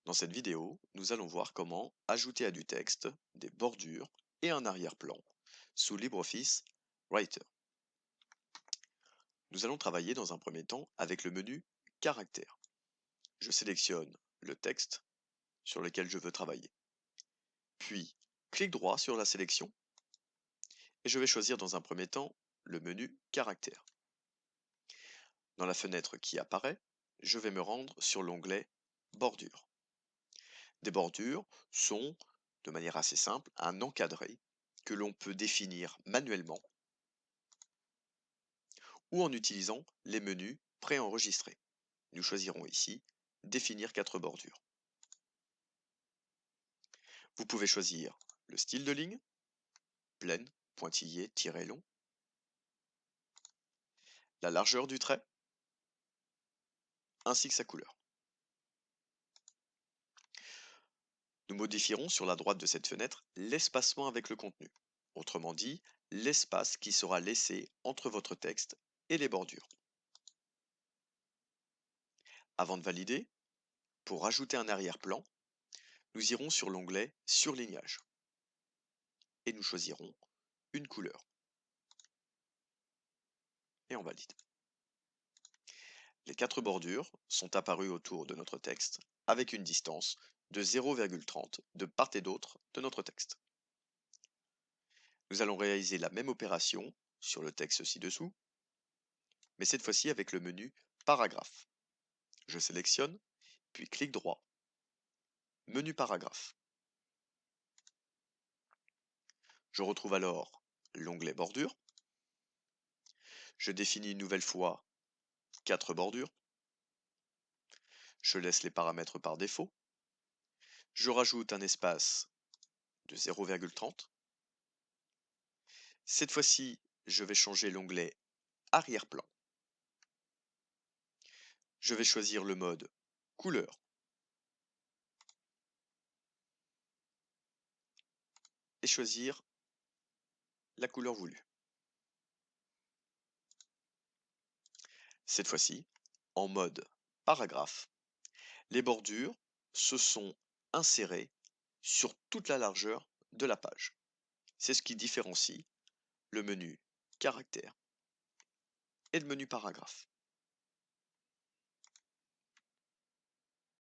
Dans cette vidéo, nous allons voir comment ajouter à du texte, des bordures et un arrière-plan sous LibreOffice Writer. Nous allons travailler dans un premier temps avec le menu Caractères. Je sélectionne le texte sur lequel je veux travailler. Puis, clic droit sur la sélection et je vais choisir dans un premier temps le menu Caractères. Dans la fenêtre qui apparaît, je vais me rendre sur l'onglet Bordures. Des bordures sont, de manière assez simple, un encadré que l'on peut définir manuellement ou en utilisant les menus préenregistrés. Nous choisirons ici Définir 4 bordures. Vous pouvez choisir le style de ligne, pleine, pointillé, tiret long, la largeur du trait, ainsi que sa couleur. Nous modifierons sur la droite de cette fenêtre l'espacement avec le contenu, autrement dit, l'espace qui sera laissé entre votre texte et les bordures. Avant de valider, pour ajouter un arrière-plan, nous irons sur l'onglet Surlignage et nous choisirons une couleur et on valide. Les 4 bordures sont apparues autour de notre texte avec une distance de 0,30 de part et d'autre de notre texte. Nous allons réaliser la même opération sur le texte ci-dessous, mais cette fois-ci avec le menu Paragraphe. Je sélectionne, puis clic droit, menu Paragraphe. Je retrouve alors l'onglet Bordure. Je définis une nouvelle fois 4 bordures. Je laisse les paramètres par défaut. Je rajoute un espace de 0,30. Cette fois-ci, je vais changer l'onglet Arrière-plan. Je vais choisir le mode Couleur et choisir la couleur voulue. Cette fois-ci, en mode Paragraphe, les bordures se sont insérées sur toute la largeur de la page. C'est ce qui différencie le menu Caractères et le menu Paragraphe.